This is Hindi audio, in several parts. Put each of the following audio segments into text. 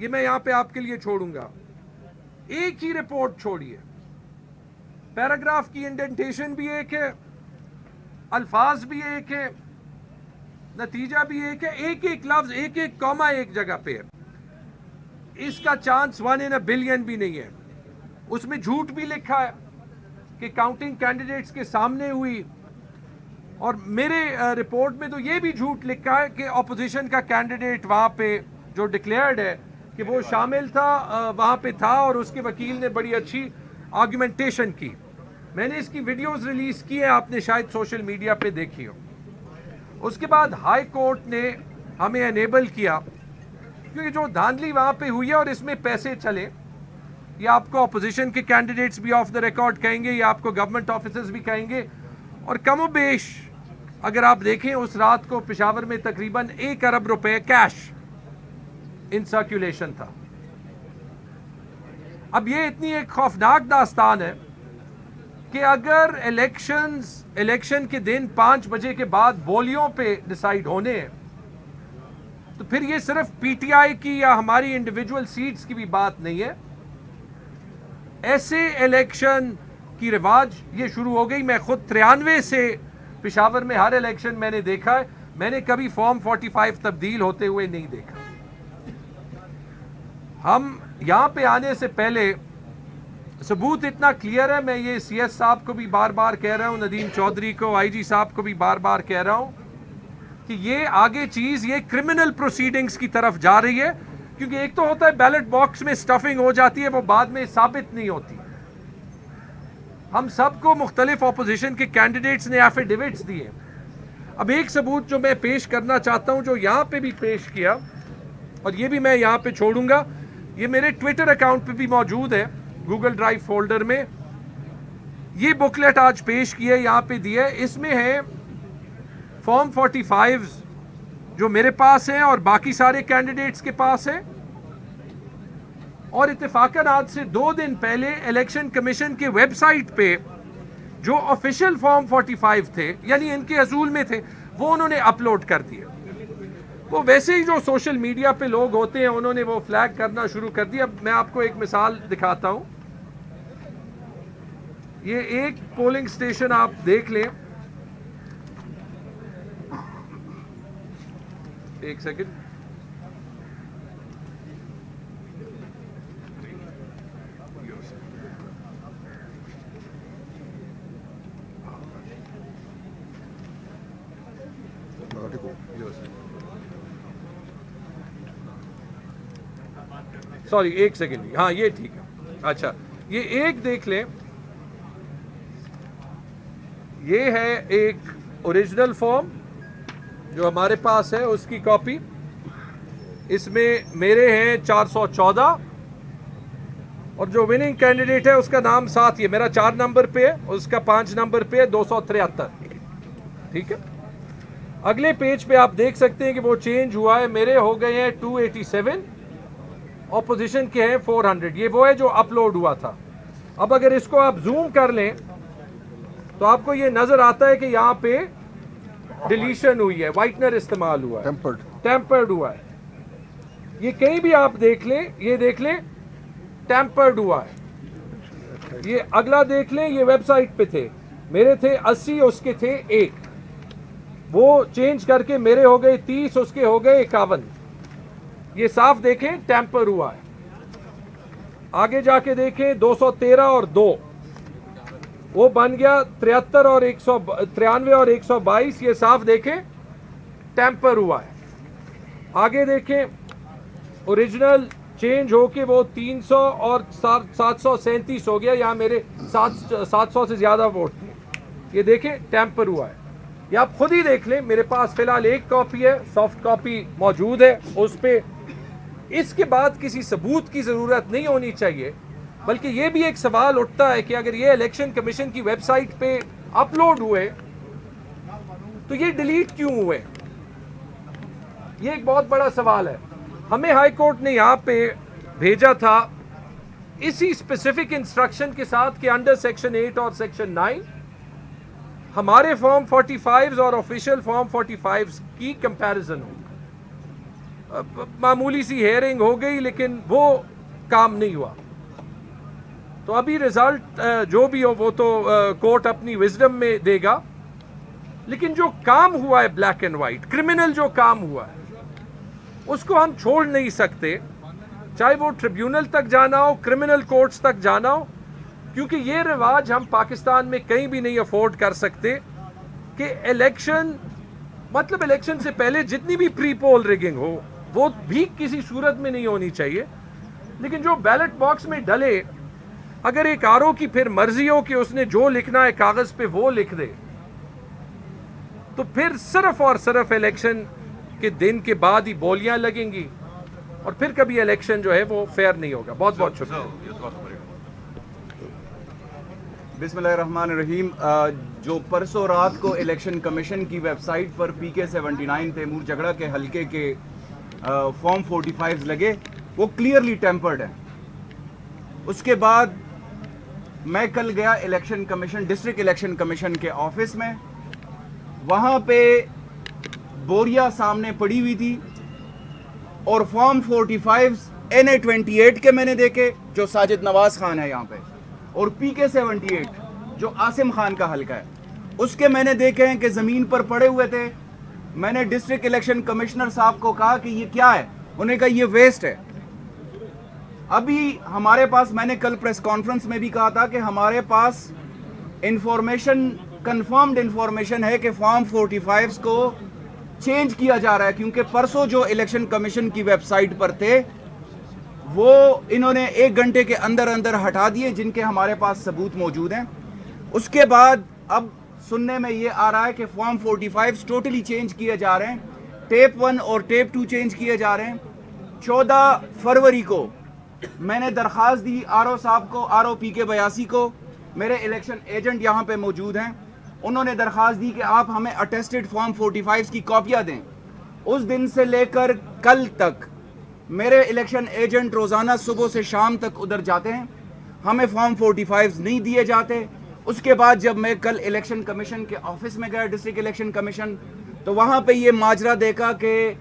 ये मैं यहां पे आपके लिए छोड़ूंगा। एक ही रिपोर्ट छोड़िए, पैराग्राफ की इंडेंटेशन भी एक है, अल्फाज भी एक है, नतीजा भी एक है, एक एक लफ्ज एक एक कॉमा एक जगह पे है। इसका चांस 1 in a billion भी नहीं है। उसमें झूठ भी लिखा है कि काउंटिंग कैंडिडेट्स के सामने हुई, और मेरे रिपोर्ट में तो ये भी झूठ लिखा है कि ऑपोजिशन का कैंडिडेट वहां पे जो डिक्लेयर्ड है कि वो शामिल था, वहां पे था, और उसके वकील ने बड़ी अच्छी आर्गुमेंटेशन की। मैंने इसकी वीडियोस रिलीज की है, आपने शायद सोशल मीडिया पे देखी हो। उसके बाद हाई कोर्ट ने हमें एनेबल किया, क्योंकि जो धांधली वहां पे हुई है और इसमें पैसे चले, ये आपको ऑपोजिशन के कैंडिडेट्स भी ऑफ द रिकॉर्ड कहेंगे, ये आपको गवर्नमेंट ऑफिसर्स भी कहेंगे, और कमोबेश अगर आप देखें उस रात को पेशावर में तकरीबन 1 अरब रुपए कैश इन सर्कुलेशन था। अब ये इतनी एक खौफनाक दास्तान है कि अगर इलेक्शन के दिन 5 बजे के बाद बोलियों पे डिसाइड होने हैं, तो फिर ये सिर्फ पीटीआई की या हमारी इंडिविजुअल सीट्स की भी बात नहीं है। ऐसे इलेक्शन की रिवाज ये शुरू हो गई। मैं खुद 93 से पेशावर में हर इलेक्शन मैंने देखा है, मैंने कभी फॉर्म 45 तब्दील होते हुए नहीं देखा। हम यहां पे आने से पहले सबूत इतना क्लियर है, मैं ये सीएस साहब को भी बार बार कह रहा हूं, नदीम चौधरी को, आईजी साहब को भी बार बार कह रहा हूं कि ये आगे चीज ये क्रिमिनल प्रोसीडिंग्स की तरफ जा रही है। क्योंकि एक तो होता है बैलेट बॉक्स में स्टफिंग हो जाती है, वो बाद में साबित नहीं होती। हम सबको मुख्तलिफ ऑपोजिशन के कैंडिडेट्स ने एफिडेविट्स दिए। अब एक सबूत जो मैं पेश करना चाहता हूं, जो यहां पे भी पेश किया, और ये भी मैं यहां पे छोड़ूंगा, ये मेरे ट्विटर अकाउंट पे भी मौजूद है, गूगल ड्राइव फोल्डर में। ये बुकलेट आज पेश किया, यहां पे दिया है। इसमें है फॉर्म 45 जो मेरे पास है और बाकी सारे कैंडिडेट्स के पास है, और इत्तेफाकन आज से 2 दिन पहले इलेक्शन कमीशन के वेबसाइट पे जो ऑफिशियल फॉर्म 45 थे, यानी इनके असूल में थे, वो उन्होंने अपलोड कर दिए। वो वैसे ही जो सोशल मीडिया पे लोग होते हैं, उन्होंने वो फ्लैग करना शुरू कर दिया। मैं आपको एक मिसाल दिखाता हूं। ये एक पोलिंग स्टेशन आप देख लें, एक सेकंड, सॉरी एक सेकंड, हाँ ये ठीक है। अच्छा, ये एक देख लें, ये है एक ओरिजिनल फॉर्म जो हमारे पास है, उसकी कॉपी। इसमें मेरे हैं 414, और जो विनिंग कैंडिडेट है उसका नाम साथ ही, मेरा 4 नंबर पे है, उसका 5 नंबर पे है 273। ठीक है, अगले पेज पे आप देख सकते हैं कि वो चेंज हुआ है, मेरे हो गए हैं 287, ऑपोजिशन के हैं 400। ये वो है जो अपलोड हुआ था। अब अगर इसको आप जूम कर लें तो आपको ये नजर आता है कि यहाँ पे डिलीशन हुई है, वाइटनर इस्तेमाल हुआ है, टेम्पर्ड हुआ है। ये कहीं भी आप देख लें, ये देख लें टेम्पर्ड हुआ है। ये अगला देख लें, ये वेबसाइट पे थे, मेरे थे 80, उसके थे 1, वो चेंज करके मेरे हो गए 30, उसके हो गए 51। ये साफ देखें टेम्पर हुआ है। आगे जाके देखें 213 और 2, वो बन गया 73 और 193 और 122, ये साफ देखें टेम्पर हुआ है। आगे देखें ओरिजिनल चेंज होके वो 300 और 737 हो गया, यहाँ मेरे 700 से ज्यादा वोट थे। ये देखें टेम्पर हुआ है। ये आप खुद ही देख लें, मेरे पास फिलहाल एक कॉपी है, सॉफ्ट कॉपी मौजूद है उस पे। इसके बाद किसी सबूत की जरूरत नहीं होनी चाहिए, बल्कि ये भी एक सवाल उठता है कि अगर ये इलेक्शन कमीशन की वेबसाइट पे अपलोड हुए तो ये डिलीट क्यों हुए? ये एक बहुत बड़ा सवाल है। हमें हाई कोर्ट ने यहाँ पे भेजा था इसी स्पेसिफिक इंस्ट्रक्शन के साथ कि अंडर सेक्शन 8 और सेक्शन 9 हमारे फॉर्म 45 और ऑफिशियल फॉर्म 45 की कंपैरिजन हो। मामूली सी हेयरिंग हो गई, लेकिन वो काम नहीं हुआ। तो अभी रिजल्ट जो भी हो वो तो कोर्ट अपनी विजडम में देगा, लेकिन जो काम हुआ है ब्लैक एंड वाइट, क्रिमिनल जो काम हुआ है, उसको हम छोड़ नहीं सकते, चाहे वो ट्रिब्यूनल तक जाना हो, क्रिमिनल कोर्ट्स तक जाना हो, क्योंकि ये रिवाज हम पाकिस्तान में कहीं भी नहीं अफोर्ड कर सकते कि इलेक्शन, मतलब इलेक्शन से पहले जितनी भी प्री पोल रिगिंग हो वो भी किसी सूरत में नहीं होनी चाहिए। लेकिन जो बैलेट बॉक्स में डले, अगर एक आरओ की फिर मर्जी हो कि उसने जो लिखना है कागज पे वो लिख दे, तो फिर सिर्फ और सिर्फ इलेक्शन के दिन के बाद ही बोलियां लगेंगी और फिर कभी इलेक्शन जो है वो फेयर नहीं होगा। बहुत बहुत शुक्रिया। बिस्मिल्लाहिर्रहमानिर्रहीम। जो परसों रात को इलेक्शन कमीशन की वेबसाइट पर PK-79 तैमूर झगड़ा के हलके के फॉर्म 45 लगे, वो क्लियरली टेम्पर्ड है। उसके बाद मैं कल गया election commission, district election commission के ऑफिस में, वहाँ पे बोरिया सामने पड़ी हुई थी और फॉर्म 45 NA-28 के मैंने देखे, जो साजिद नवाज खान है यहाँ पे, और PK-78 जो आसिम खान का हल्का है, उसके मैंने देखे हैं कि ज़मीन पर पड़े हुए थे। मैंने डिस्ट्रिक्ट इलेक्शन कमिश्नर साहब को कहा कि ये क्या है, उन्होंने कहा ये वेस्ट है। अभी हमारे पास, मैंने कल प्रेस कॉन्फ्रेंस में भी कहा था कि हमारे पास इंफॉर्मेशन, कंफर्म्ड इंफॉर्मेशन है कि फॉर्म 45 को चेंज किया जा रहा है, क्योंकि परसों जो इलेक्शन कमीशन की वेबसाइट पर थे वो इन्होंने 1 घंटे के अंदर अंदर हटा दिए, जिनके हमारे पास सबूत मौजूद हैं। उसके बाद अब सुनने में ये आ रहा है कि फॉर्म 45 टोटली चेंज किए जा रहे हैं, टेप 1 और टेप 2 चेंज किए जा रहे हैं। 14 फरवरी को मैंने दरख्वास्त दी आरओ साहब को, आरओ PK-82 को, मेरे इलेक्शन एजेंट यहाँ पे मौजूद हैं, उन्होंने दरख्वास्त दी कि आप हमें अटेस्टेड फॉर्म 45 की कॉपियाँ दें। उस दिन से लेकर कल तक मेरे इलेक्शन एजेंट रोज़ाना सुबह से शाम तक उधर जाते हैं, हमें फॉर्म 45 नहीं दिए जाते। उसके बाद जब मैं कल इलेक्शन कमीशन के ऑफिस में गया, डिस्ट्रिक्ट इलेक्शन कमीशन, तो वहाँ पे ये माजरा देखा कि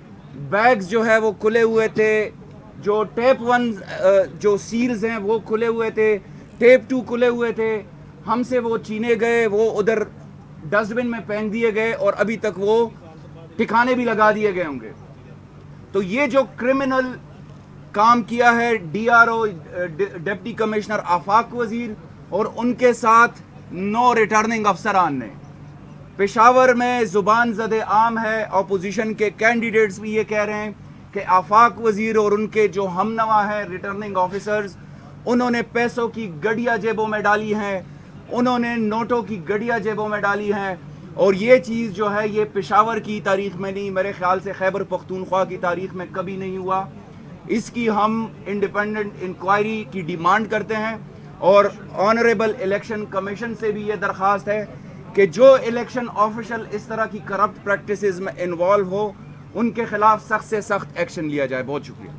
बैग्स जो है वो खुले हुए थे, जो टेप 1 जो सील्स हैं वो खुले हुए थे, टेप 2 खुले हुए थे, हमसे वो छीने गए, वो उधर डस्टबिन में फेंक दिए गए और अभी तक वो ठिकाने भी लगा दिए गए होंगे। तो ये जो क्रिमिनल काम किया है DRO डिप्टी कमिश्नर आफाक वजीर और उनके साथ 9 रिटर्निंग अफसरान ने, पेशावर में जुबान ज़दे आम है, अपोजिशन के कैंडिडेट्स भी ये कह रहे हैं कि आफाक वजीर और उनके जो हमनवा हैं रिटर्निंग ऑफिसर्स, उन्होंने पैसों की गड़ियाँ जेबों में डाली हैं, उन्होंने नोटों की गड़ियाँ जेबों में डाली हैं। और ये चीज़ जो है ये पेशावर की तारीख़ में नहीं, मेरे ख्याल से खैबर पख्तूनख्वा की तारीख़ में कभी नहीं हुआ। इसकी हम इंडिपेंडेंट इंक्वायरी की डिमांड करते हैं और ऑनरेबल इलेक्शन कमीशन से भी ये दरख्वास्त है कि जो इलेक्शन ऑफिशियल इस तरह की करप्ट प्रैक्टिसेस में इन्वॉल्व हो, उनके खिलाफ सख्त से सख्त एक्शन लिया जाए। बहुत शुक्रिया।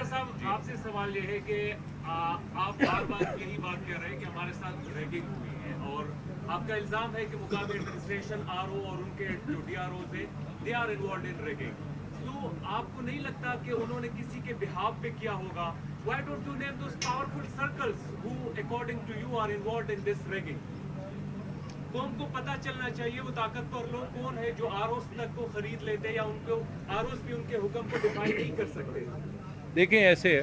साहब, आपसे सवाल ये है कि आप बार बार यही बात कह रहे हैं कि हमारे साथ रैगिंग हुई है और आपका इल्जाम है कि मुकामी एडमिनिस्ट्रेशन आरओ और उनके जो DRO थे, they are involve in ragging. तो आपको नहीं लगता कि उन्होंने किसी के बिहाफ पे किया होगा? Why don't you name those powerful circles who according to you are involved in this ragging? कौन को पता चलना चाहिए वो ताकतवर लोग कौन है जो आरओस तक को खरीद लेते हैं या उनको आरओस भी उनके हुक्म को डिफाइन नहीं कर सकते। देखें, ऐसे है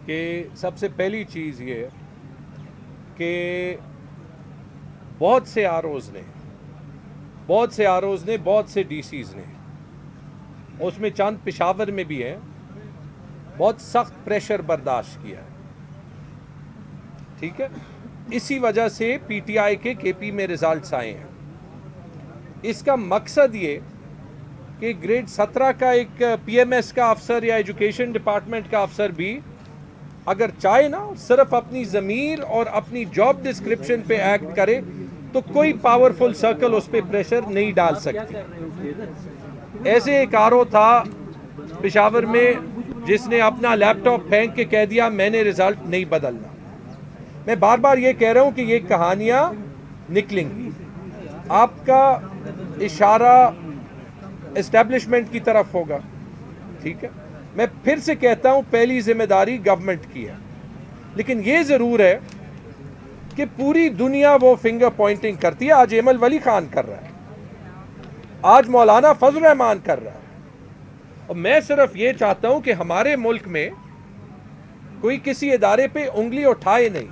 कि सबसे पहली चीज़ ये है कि बहुत से आरओस ने, बहुत से DCs ने, उसमें चंद पेशावर में भी है, बहुत सख्त प्रेशर बर्दाश्त किया है। ठीक है, इसी वजह से PTI के KP में रिजल्ट्स आए हैं। इसका मकसद ये कि ग्रेड 17 का एक PMS का अफसर या एजुकेशन डिपार्टमेंट का अफसर भी अगर चाहे ना, सिर्फ अपनी ज़मीर और अपनी जॉब डिस्क्रिप्शन पे एक्ट करे तो कोई पावरफुल सर्कल उस पर प्रेशर नहीं डाल सकती। ऐसे एक आरओ था पेशावर में जिसने अपना लैपटॉप फेंक के कह दिया मैंने रिजल्ट नहीं बदलना। मैं बार बार ये कह रहा हूं कि ये कहानियां निकलेंगी। आपका इशारा एस्टेब्लिशमेंट की तरफ होगा, ठीक है, मैं फिर से कहता हूं पहली जिम्मेदारी गवर्नमेंट की है, लेकिन ये जरूर है कि पूरी दुनिया वो फिंगर पॉइंटिंग करती है। आज एमल वली खान कर रहा है, आज मौलाना फजल रहमान कर रहा है, और मैं सिर्फ ये चाहता हूं कि हमारे मुल्क में कोई किसी इदारे पे उंगली उठाए नहीं।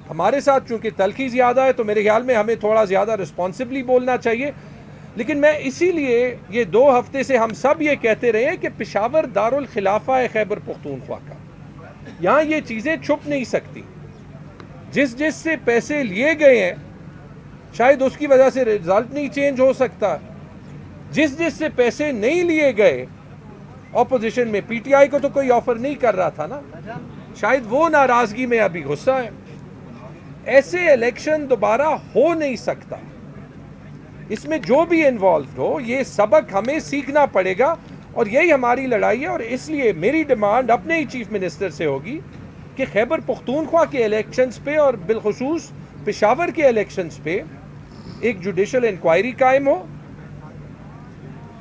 हमारे साथ चूंकि तलखी ज्यादा है तो मेरे ख्याल में हमें थोड़ा ज्यादा रिस्पॉन्सिबली बोलना चाहिए, लेकिन मैं इसीलिए ये 2 हफ्ते से हम सब ये कहते रहे हैं कि पेशावर दारुल खिलाफा है खैबर पख्तूनख्वा का, यहां ये चीजें छुप नहीं सकती। जिस से पैसे लिए गए हैं शायद उसकी वजह से रिजल्ट नहीं चेंज हो सकता, जिस से पैसे नहीं लिए गए, ऑपोजिशन में पीटीआई को तो कोई ऑफर नहीं कर रहा था ना, शायद वो नाराजगी में अभी गुस्सा है। ऐसे इलेक्शन दोबारा हो नहीं सकता, इसमें जो भी इन्वॉल्व हो ये सबक हमें सीखना पड़ेगा, और यही हमारी लड़ाई है। और इसलिए मेरी डिमांड अपने ही चीफ मिनिस्टर से होगी कि खैबर पख्तूनख्वा के इलेक्शंस पे और बिलखुसूस पेशावर के इलेक्शंस पे एक जुडिशल इंक्वायरी कायम हो।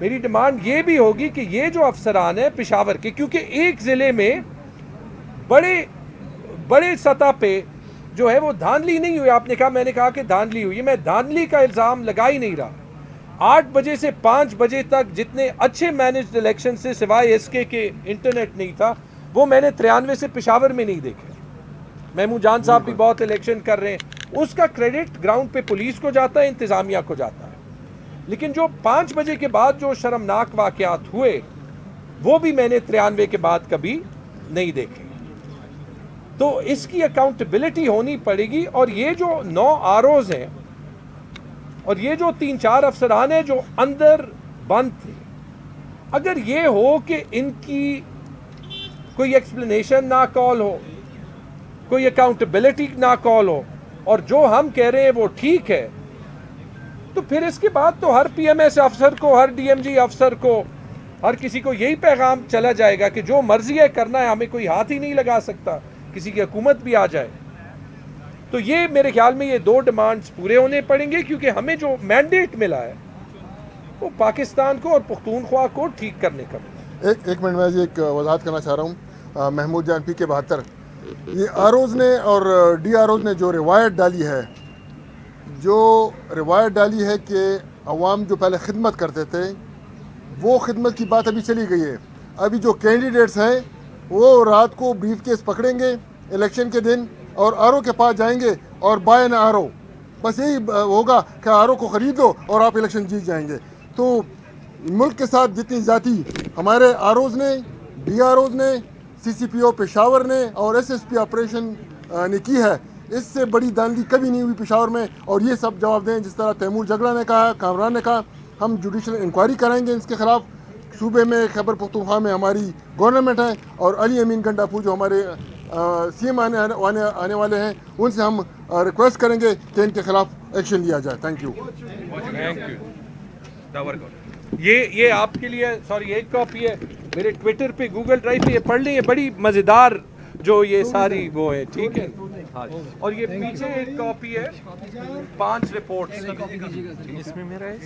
मेरी डिमांड ये भी होगी कि ये जो अफसरान है पेशावर के, क्योंकि एक जिले में बड़े सतह पे जो है वो धांधली नहीं हुई, आपने कहा, मैंने कहा कि धांधली हुई, मैं धांधली का इल्जाम लगा ही नहीं रहा। 8 बजे से 5 बजे तक जितने अच्छे मैनेज्ड इलेक्शन से सिवाय एसके के इंटरनेट नहीं था, वो मैंने 93 से पेशावर में नहीं देखे। महमूद जान साहब भी बहुत इलेक्शन कर रहे हैं, उसका क्रेडिट ग्राउंड पे पुलिस को जाता है, इंतजामिया को जाता है, लेकिन जो 5 बजे के बाद जो शर्मनाक वाकयात हुए वो भी मैंने 93 के बाद कभी नहीं देखे। तो इसकी अकाउंटेबिलिटी होनी पड़ेगी। और ये जो 9 आरओज हैं और ये जो 3-4 अफसरान हैं जो अंदर बंद थे, अगर ये हो कि इनकी कोई एक्सप्लेनेशन ना कॉल हो, कोई अकाउंटेबिलिटी ना कॉल हो, और जो हम कह रहे हैं वो ठीक है, तो फिर इसके बाद तो हर पीएमएस अफसर को, हर डीएमजी अफसर को, हर किसी को यही पैगाम चला जाएगा कि जो मर्जी है करना है, हमें कोई हाथ ही नहीं लगा सकता, किसी की हुकूमत भी आ जाए। तो ये मेरे ख्याल में ये 2 डिमांड्स पूरे होने पड़ेंगे, क्योंकि हमें जो मैंडेट मिला है वो पाकिस्तान को और पख्तूनख्वा को ठीक करने का मिला। एक मिनट में एक वजाहत करना चाह रहा हूँ। महमूद जान पी के 72, ये आरओज ने और डी आरओज ने जो रिवायत डाली है कि अवाम जो पहले खिदमत करते थे वो खिदमत की बात अभी चली गई है। अभी जो कैंडिडेट्स हैं वो रात को ब्रीफ केस पकड़ेंगे इलेक्शन के दिन और आरओ के पास जाएंगे और बाय ना आरओ, बस यही होगा कि आरओ को ख़रीदो और आप इलेक्शन जीत जाएंगे। तो मुल्क के साथ जितनी जाती हमारे आरओज ने, डी आरओज ने, सीसीपीओ पेशावर ने और एसएसपी ऑपरेशन ने की है, इससे बड़ी दांधी कभी नहीं हुई पेशावर में। और ये सब जवाब दें, जिस तरह तैमूर जगड़ा ने कहा, कामरान ने कहा, हम जुडिशल इंक्वायरी कराएंगे इसके खिलाफ। सूबे में खैबर पख्तूनख्वा में हमारी गवर्नमेंट है और अली अमीन गंडापुर जो हमारे सीएम आने वाले हैं, उनसे हम रिक्वेस्ट करेंगे कि इनके खिलाफ एक्शन लिया जाए। Thank you. ये आपके लिए, सॉरी, एक कॉपी है मेरे ट्विटर पे, गूगल ड्राइव पे, ये पढ़ लें, ये बड़ी मज़ेदार जो ये सारी वो है, ठीक है। हाँ, और ये पीछे एक कॉपी है 5 रिपोर्ट्स, इसमें मेरा है।